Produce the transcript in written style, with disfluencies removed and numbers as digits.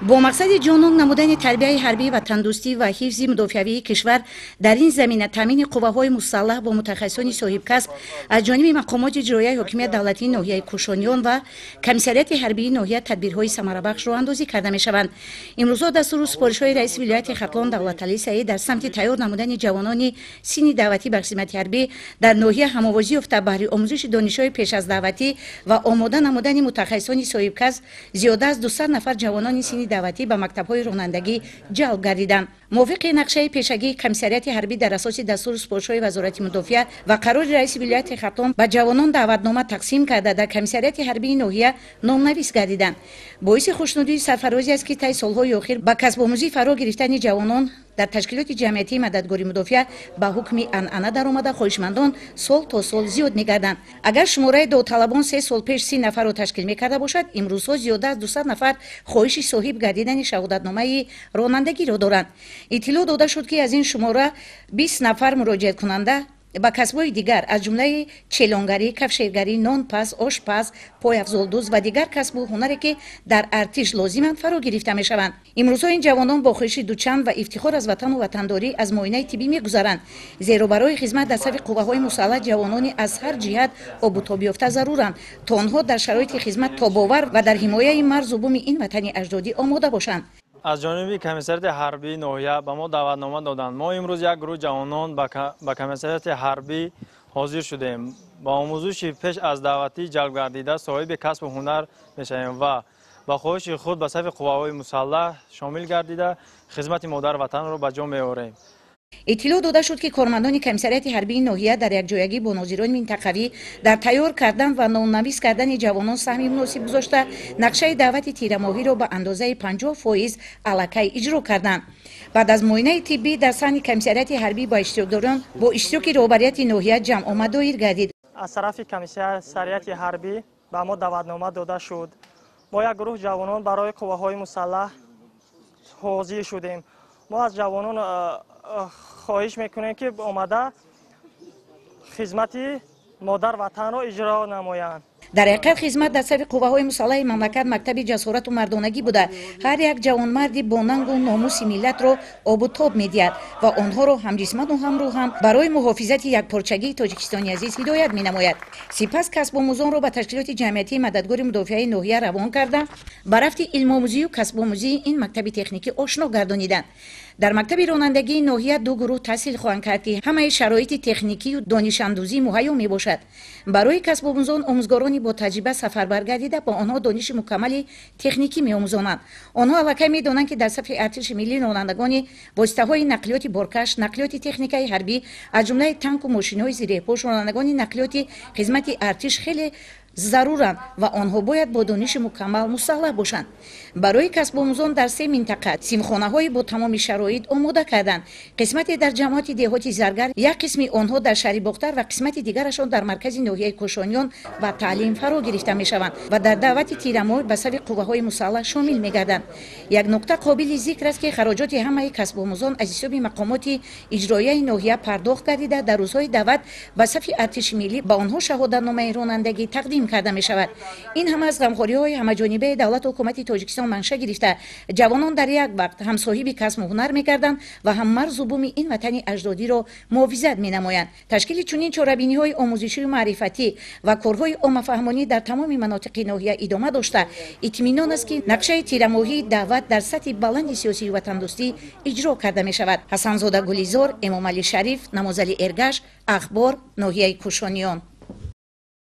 با مقصد جانب نمودن تربیت حربی و تندرستی و حفظ مدافعی کشور در این زمینه تامین قوه‌های مسلح با متخصصان صاحب کسب از جانب مقامات اجرایی حکومت دولتی ناحیه کوشانیان و کمیسریات حربی ناحیه تدبیرهای ثمربخش راه اندازی کرده می‌شوند. امروز دستور سپارش‌های رئیس ولایت ختلان دولتعلی سعید در سمت تیار نمودن جوانان سین دعوتی به خدمت حربی در ناحیه هم‌آوازی یافته بهره آموزش دانش‌های پیش از دعوتی و آماده نمودن متخصصان صاحب کسب زیاده از 200 نفر جوانان سین دعوتی به مکتب‌های رانندگی جلب گردیدند. موافق نقشه پیشگی کمیسریات حربی در اساس دستور سپارش‌های وزارت مدافعت و قرار رئیس ولایت ختلان به جوانان دعوتنامه تقسیم کرده در کمیسریات حربی ناحیه نام‌نویس گردیدند. باعث خوشنودی سرفرازی است که طی سال‌های اخیر با کسب آموزی فرا گرفتن جوانان در تشکیلات جمعیتی مددگاری مدافع به حکم عنعنه درآمده خواهشمندان سال تا سال زیاد می‌گردند. اگر شماره داوطلبان 3 سال پیش 30 نفر را تشکیل می‌کرده باشد، امروزها زیاده از 200 نفر خواهش صاحب گردیدن شهادتنامه رانندگی را دارند. اطلاع داده شد که از این شماره 20 نفر مراجعت کننده با کسب‌های دیگر از جمله چلانگری، کفشگری، نانپز، آشپز، پایافزالدوز و دیگر کسب و هنری که در ارتش لازمند فرا گرفته می‌شوند. امروزها این جوانان با خواهش دوچند و افتخار از وطن و وطنداری از معاینه طبی می‌گذرند، زیرا برای خدمت در صف قوه‌های مسلح جوانانی از هر جهت آب و تاب یافته ضرورند تا آنها در شرایط خدمت تاب‌آور و در حمایت مرز و بوم این وطن اجدادی آماده باشند. از جانب کمیسریات حربی ناحیه به ما دعوتنامه دادند. ما امروز یک گروه جوانان به کمیسریات حربی حاضر شدیم. با آموزش پیش از دعوتی جلب گردیده صاحب کسب و هنر میشویم و با خواهش خود به صف قوه‌های مسلح شامل گردیده خدمت مادر وطن را به جا می‌آوریم. اطلاع داده شد که کارمندان کمیسریات حربی ناحیه در یکجایگی با ناظران منطقوی در تیار کردن و نام‌نویس کردن جوانان سهمی مناسب گذاشته نقشه دعوت تیره‌ماهی را به اندازه 50% الکی اجرا کردند. بعد از معاینه طبی در صحن کمیسریات حربی با اشتراکداران با اشتراک رهبریت ناحیه جمع آمد دایر گردید. از طرف کمیسریات حربی به ما دعوتنامه داده شد. ما یک گروه جوانان برای قوه‌های مسلح حاضر شدیم. ما از جوانان خواهش میکنیم که آمده خدمت مادر وطن را اجرا نمایند. در حقیقت خدمت در صف قوه‌های مسلح مملکت مکتب جسارت و مردانگی بوده. هر یک جوانمردی با ننگ و ناموس ملت را آب و تاب می‌دهد و آنها را هم جسمانی و هم روح هم برای محافظت یکپارچگی تاجیکستانی عزیز هدایت می‌نماید. سپس کسب آموزان را به تشکیلات جمعیتی مددگار مدافعین ناحیه روان کرده به رفت علم آموزی و کسب آموزی این مکتب تکنیکی آشنا گردانیدند. در مکتب رانندگی ناحیه دو گروه تحصیل خواهند کرد که همه شرایط تکنیکی و دانش اندوزی مهیا میباشد. برای کسب آموزان آموزگارانی با تجربه سفر گردیده با آنها دانش مکمل تکنیکی میآموزانند. آنها الکی میدانند که در صف ارتش ملی رانندگان واسطه‌های نقلیات بارکش، نقلیات تکنیکی حربی از جمله تانک و ماشین‌های زیرپوش، رانندگان نقلیات خدمت ارتش خیلی ضرورند و آنها باید با دانش مکمل مسلح باشند. برای کسب آموزان در 3 منطقه سیمخانه‌های با تمام شرایط آماده کردند. قسمتی در جماعت دهاتی زرگر، یک قسمی آنها در شهر باختر و قسمت دیگرشان در مرکز ناحیه کوشانیان و تعلیم فرا گرفته می‌شوند و در دعوت تیره‌ماه به صف قوه‌های مسلح شامل می‌گردند. یک نکته قابل ذکر است که خراجات همه کسب آموزان از حساب مقامات اجرایی ناحیه پرداخت گردیده در روزهای دعوت به صف ارتش ملی با آنها شهادتنامه رانندگی تقدیم کرده می شود. این هم از غمخوری‌های همه‌جانبه دولت و حکومت تاجیکستان منشأ گرفته جوانان در یک وقت هم صاحب کسب و هنر می‌گردند و هم مرز و بوم این وطن اجدادی را محافظت می‌نمایند. تشکیل چنین چهاربینی‌های آموزشی و معرفتی و کارهای عامه‌فهمانی در تمام مناطق ناحیه ادامه داشته اطمینان است که نقشه تیره‌ماهی دعوت در سطح بلند سیاسی و وطن‌دوستی اجرا کرده می شود. حسن زاده گلیزار، امام علی شریف، نمازعلی ارگش، اخبار ناحیه کوشانیان.